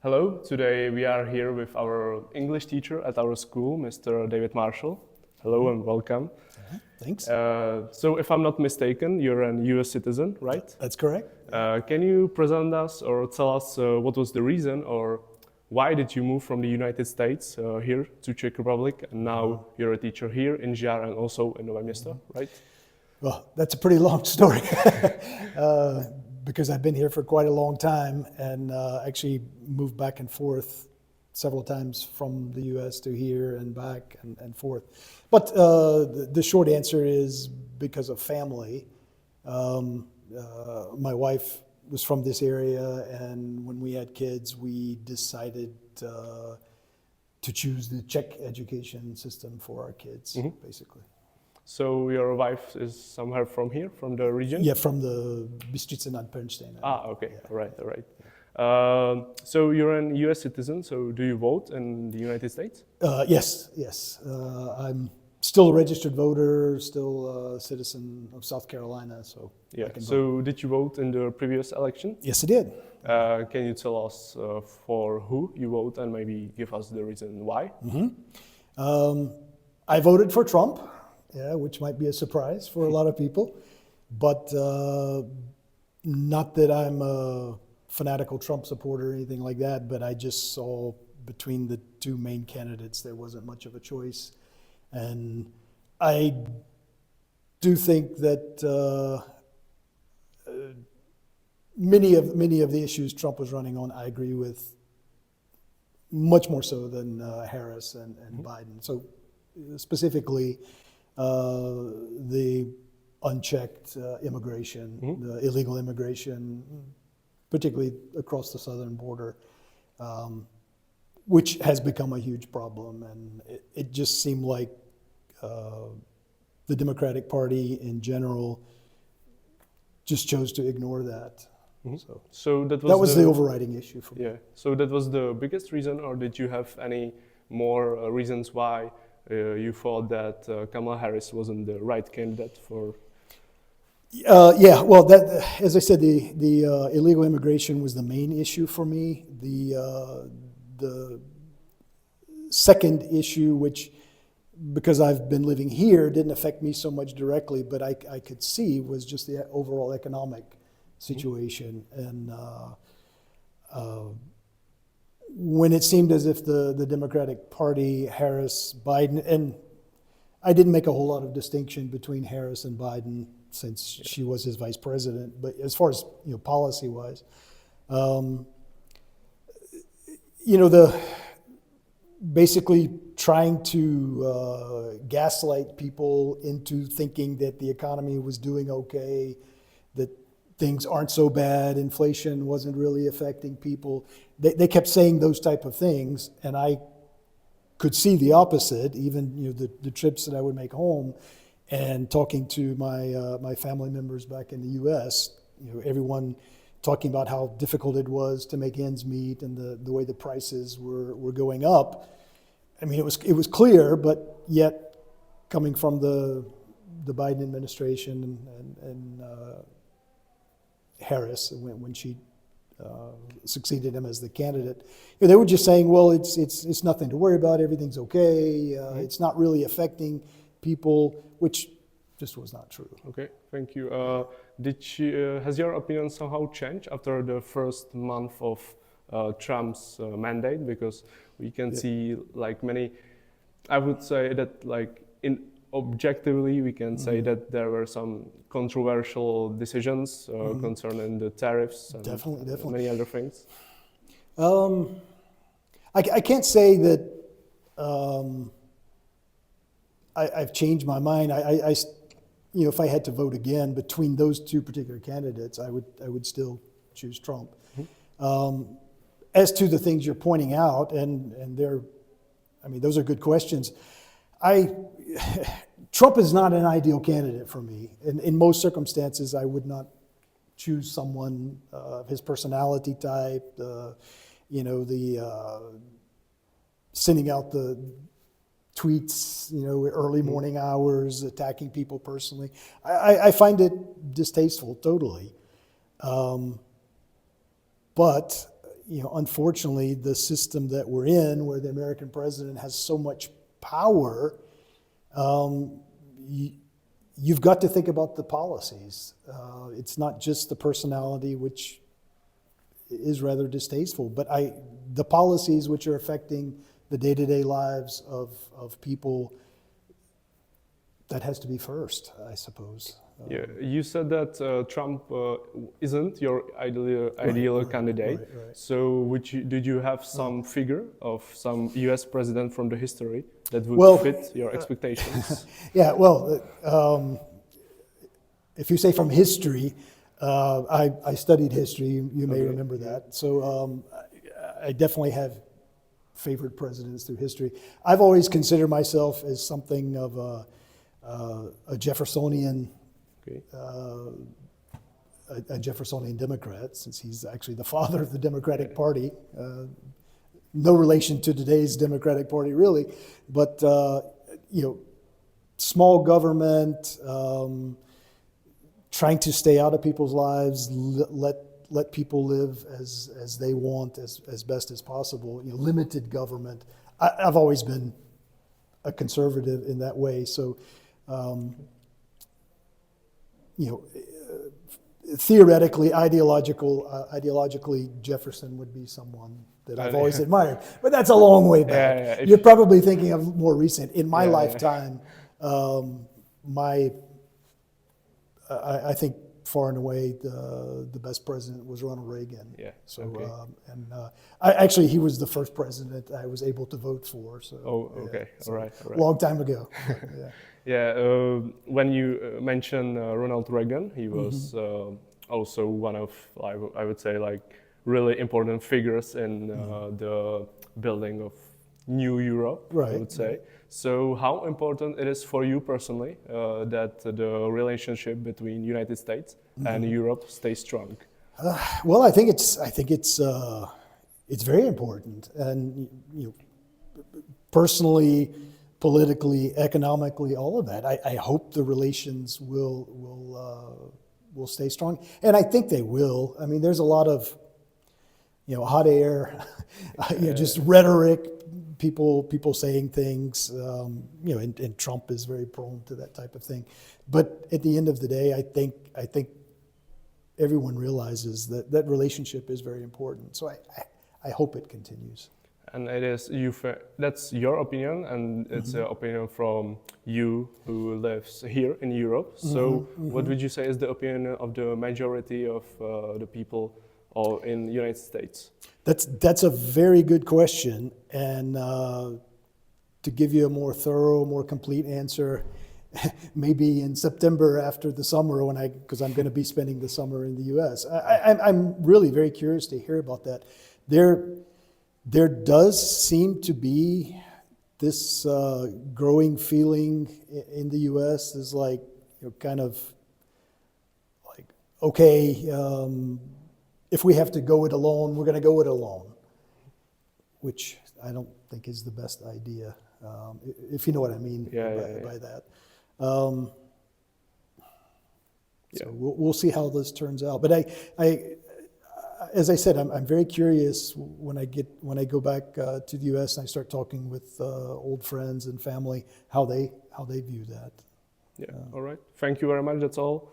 Hello, today we are here with our English teacher at our school, Mr. David Marshall. Hello and welcome. Thanks. So if I'm not mistaken, you're a US citizen, right? That's correct. Can you present us or tell us what was the reason or why did you move from the United States here to Czech Republic and now you're a teacher here in Žďár and also in Nové Město, right? Well, that's a pretty long story because I've been here for quite a long time and actually moved back and forth several times from the US to here and back and forth. But the short answer is because of family. My wife was from this area, and when we had kids, we decided to choose the Czech education system for our kids, basically. So your wife is somewhere from here, from the region? Yeah, from the Bystrica nad Pernštejnem. Okay, yeah. All right. So you're a U.S. citizen, so do you vote in the United States? Yes. I'm still a registered voter, still a citizen of South Carolina, so yeah. I can So vote. did you vote in the previous election? Yes, I did. Can you tell us for who you vote and maybe give us the reason why? I voted for Trump, which might be a surprise for a lot of people, but not that I'm a fanatical Trump supporter or anything like that, but I just saw between the two main candidates there wasn't much of a choice. And I do think that many of the issues Trump was running on, I agree with much more so than Harris and Biden. So specifically, the unchecked immigration, the illegal immigration, particularly across the southern border, which has become a huge problem. And it just seemed like the Democratic Party in general just chose to ignore that. So that was the overriding issue for me. Yeah. So that was the biggest reason, or did you have any more reasons why you thought that Kamala Harris wasn't the right candidate for? Yeah. Well, that, as I said, the illegal immigration was the main issue for me. The second issue, which, because I've been living here, didn't affect me so much directly, but I could see, was just the overall economic situation. And when it seemed as if the Democratic Party, Harris, Biden, and I didn't make a whole lot of distinction between Harris and Biden since she was his vice president, but as far as policy-wise, basically trying to gaslight people into thinking that the economy was doing okay, that things aren't so bad, inflation wasn't really affecting people. They kept saying those type of things, and I could see the opposite, even the trips that I would make home and talking to my family members back in the U.S., everyone talking about how difficult it was to make ends meet and the way the prices were going up. I mean, it was clear, but yet coming from the Biden administration and Harris when she succeeded him as the candidate, they were just saying, well, it's nothing to worry about, everything's okay, it's not really affecting people, which just was not true. Okay, thank you. Has your opinion somehow changed after the first month of Trump's mandate? Because we can see many, I would say that objectively we can say that there were some controversial decisions concerning the tariffs and definitely. many other things. I can't say that I've changed my mind. I if I had to vote again between those two particular candidates, I would still choose Trump. As to the things you're pointing out, and those are good questions. Trump is not an ideal candidate for me. In most circumstances, I would not choose someone of his personality type, sending out the tweets, early morning hours, attacking people personally. I find it distasteful, totally. But unfortunately, the system that we're in, where the American president has so much power, you've got to think about the policies. It's not just the personality, which is rather distasteful, but the policies which are affecting the day-to-day lives of people, that has to be first, I suppose. Yeah, you said that Trump isn't your ideal candidate. Right. So did you have some figure of some U.S. president from the history that would fit your expectations? Yeah, well, if you say from history, I studied history, you may remember that. So I definitely have favored presidents through history. I've always considered myself as something of a Jeffersonian, a Jeffersonian Democrat, since he's actually the father of the Democratic Party. No relation to today's Democratic Party, really, but small government, trying to stay out of people's lives, let people live as they want, as best as possible. Limited government. I've always been a conservative in that way, so. Theoretically, ideologically, Jefferson would be someone that I've always admired. But that's a long way back. You're probably thinking of more recent. In my lifetime, I think far and away the best president was Ronald Reagan. Yeah. So actually he was the first president I was able to vote for. So. Oh, okay. All right. Long time ago. When you mentioned Ronald Reagan, he was also one of, I would say, like really important figures in the building of new Europe, I would say. So how important it is for you personally that the relationship between United States and Europe stays strong? Well, I think it's very important, and personally, politically, economically, all of that. I hope the relations will stay strong, and I think they will. I mean, there's a lot of hot air, just rhetoric. People saying things, and Trump is very prone to that type of thing. But at the end of the day, I think everyone realizes that relationship is very important. So I hope it continues. And it is that's your opinion, and it's an opinion from you who lives here in Europe. So what would you say is the opinion of the majority of the people or in the United States? That's a very good question, and to give you a more thorough, more complete answer, maybe in September after the summer, because I'm going to be spending the summer in the U.S. I'm really very curious to hear about that. There does seem to be this growing feeling in the U.S. is like kind of like if we have to go it alone, we're going to go it alone, which I don't think is the best idea, if you know what I mean by that. So we'll see how this turns out. But as I said, I'm very curious when I go back to the U.S. and I start talking with old friends and family how they view that. Yeah. All right. Thank you very much. That's all.